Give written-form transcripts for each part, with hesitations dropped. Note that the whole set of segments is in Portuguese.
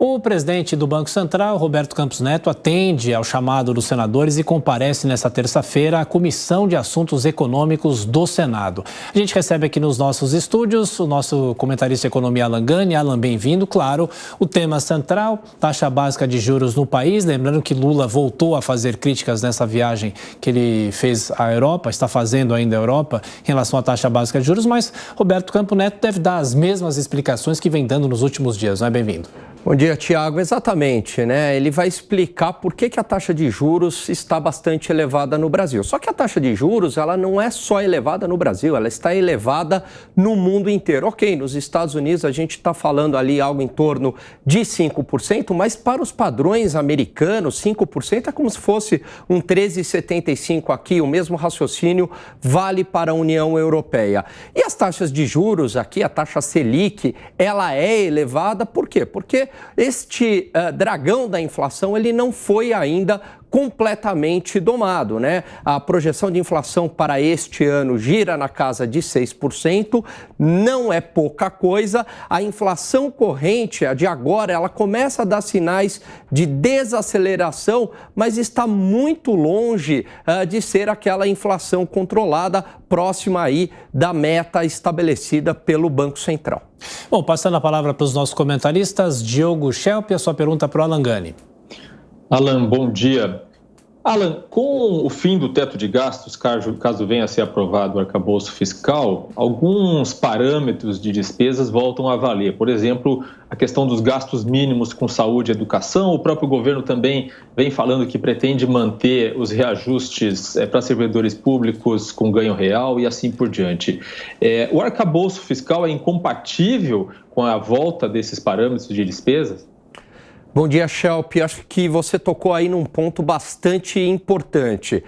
O presidente do Banco Central, Roberto Campos Neto, atende ao chamado dos senadores e comparece nesta terça-feira à Comissão de Assuntos Econômicos do Senado. A gente recebe aqui nos nossos estúdios o nosso comentarista de economia, Alan Gani. Alan, bem-vindo. Claro, o tema central, taxa básica de juros no país. Lembrando que Lula voltou a fazer críticas nessa viagem que ele fez à Europa, está fazendo ainda à Europa, em relação à taxa básica de juros, mas Roberto Campos Neto deve dar as mesmas explicações que vem dando nos últimos dias, não é? Bem-vindo. Bom dia, Tiago. Exatamente, né? Ele vai explicar por que a taxa de juros está bastante elevada no Brasil. Só que a taxa de juros, ela não é só elevada no Brasil, ela está elevada no mundo inteiro. Ok, nos Estados Unidos a gente está falando ali algo em torno de 5%, mas para os padrões americanos, 5% é como se fosse um 13,75 aqui. O mesmo raciocínio vale para a União Europeia. E as taxas de juros aqui, a taxa Selic, ela é elevada por quê? Porque este dragão da inflação, ele não foi ainda completamente domado, né? A projeção de inflação para este ano gira na casa de 6%, não é pouca coisa. A inflação corrente, a de agora, ela começa a dar sinais de desaceleração, mas está muito longe de ser aquela inflação controlada, próxima aí da meta estabelecida pelo Banco Central. Bom, passando a palavra para os nossos comentaristas, Diogo Schelp, a sua pergunta para o Alan Gani. Alan, bom dia. Alan, com o fim do teto de gastos, caso venha a ser aprovado o arcabouço fiscal, alguns parâmetros de despesas voltam a valer. Por exemplo, a questão dos gastos mínimos com saúde e educação. O próprio governo também vem falando que pretende manter os reajustes para servidores públicos com ganho real e assim por diante. O arcabouço fiscal é incompatível com a volta desses parâmetros de despesas? Bom dia, Schelp. Acho que você tocou aí num ponto bastante importante.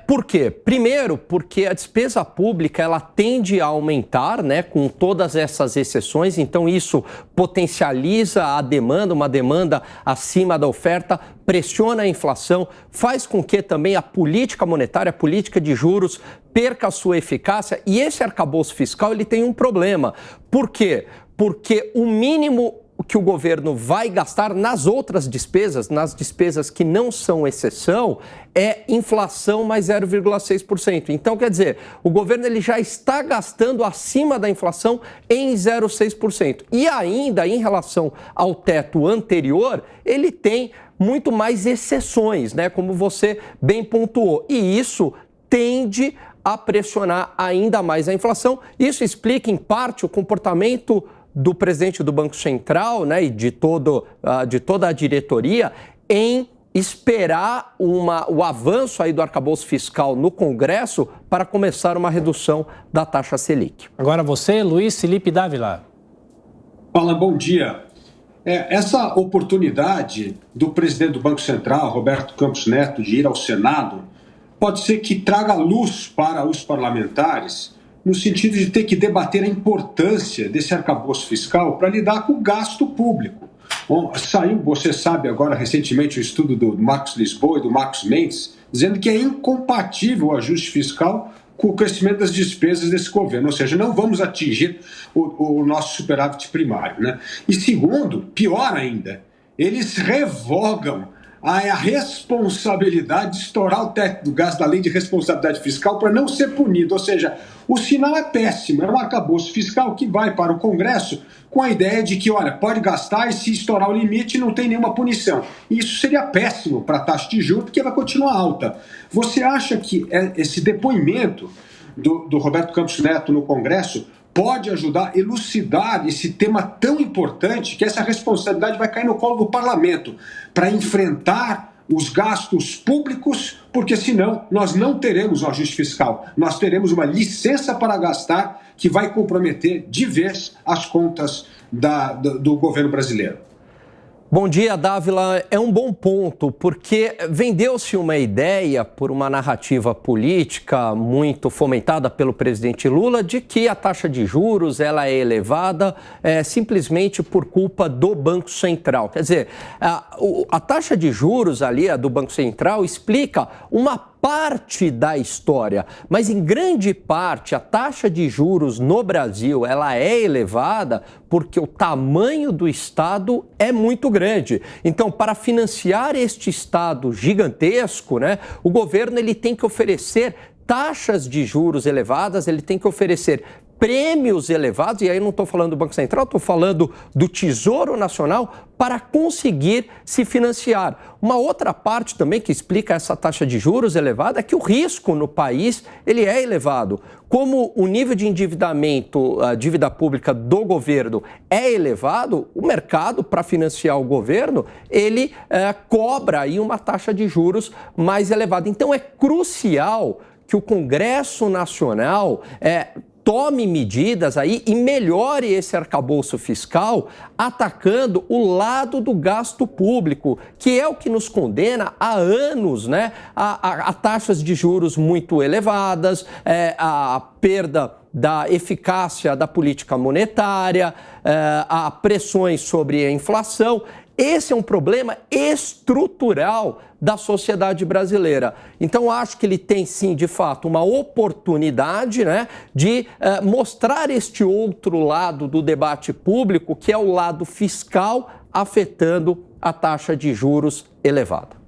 Por quê? Primeiro, porque a despesa pública ela tende a aumentar, né, com todas essas exceções. Então, isso potencializa a demanda, uma demanda acima da oferta, pressiona a inflação, faz com que também a política monetária, a política de juros, perca a sua eficácia. E esse arcabouço fiscal ele tem um problema. Por quê? Porque o mínimo que o governo vai gastar nas outras despesas, nas despesas que não são exceção, é inflação mais 0,6%. Então, quer dizer, o governo ele já está gastando acima da inflação em 0,6%. E ainda, em relação ao teto anterior, ele tem muito mais exceções, né? Como você bem pontuou. E isso tende a pressionar ainda mais a inflação. Isso explica, em parte, o comportamento do presidente do Banco Central, né, e de toda a diretoria em esperar o avanço aí do arcabouço fiscal no Congresso para começar uma redução da taxa Selic. Agora você, Luiz Felipe Dávila. Fala, bom dia. Essa oportunidade do presidente do Banco Central, Roberto Campos Neto, de ir ao Senado, pode ser que traga luz para os parlamentares no sentido de ter que debater a importância desse arcabouço fiscal para lidar com o gasto público. Bom, saiu, você sabe agora recentemente, o estudo do Marcos Lisboa e do Marcos Mendes, dizendo que é incompatível o ajuste fiscal com o crescimento das despesas desse governo, ou seja, não vamos atingir o nosso superávit primário, né? E segundo, pior ainda, eles revogam a responsabilidade de estourar o teto do gasto da lei de responsabilidade fiscal para não ser punido. Ou seja, o sinal é péssimo. É um arcabouço fiscal que vai para o Congresso com a ideia de que, olha, pode gastar e se estourar o limite não tem nenhuma punição. E isso seria péssimo para a taxa de juros porque vai continuar alta. Você acha que esse depoimento do Roberto Campos Neto no Congresso pode ajudar a elucidar esse tema tão importante que essa responsabilidade vai cair no colo do parlamento para enfrentar os gastos públicos, porque senão nós não teremos um ajuste fiscal, nós teremos uma licença para gastar que vai comprometer de vez as contas do governo brasileiro. Bom dia, Dávila. É um bom ponto, porque vendeu-se uma ideia por uma narrativa política muito fomentada pelo presidente Lula de que a taxa de juros ela é elevada simplesmente por culpa do Banco Central. Quer dizer, a taxa de juros ali, a do Banco Central, explica uma parte da história, mas em grande parte a taxa de juros no Brasil ela é elevada porque o tamanho do Estado é muito grande. Então, para financiar este Estado gigantesco, né, o governo ele tem que oferecer taxas de juros elevadas, ele tem que oferecer prêmios elevados, e aí eu não estou falando do Banco Central, estou falando do Tesouro Nacional, para conseguir se financiar. Uma outra parte também que explica essa taxa de juros elevada é que o risco no país ele é elevado. Como o nível de endividamento, a dívida pública do governo é elevado, o mercado, para financiar o governo, ele cobra aí uma taxa de juros mais elevada. Então é crucial que o Congresso Nacional tome medidas aí e melhore esse arcabouço fiscal, atacando o lado do gasto público, que é o que nos condena há anos, né, a taxas de juros muito elevadas, a perda da eficácia da política monetária, a pressões sobre a inflação. Esse é um problema estrutural da sociedade brasileira. Então, acho que ele tem, sim, de fato, uma oportunidade, né, de mostrar este outro lado do debate público, que é o lado fiscal, afetando a taxa de juros elevada.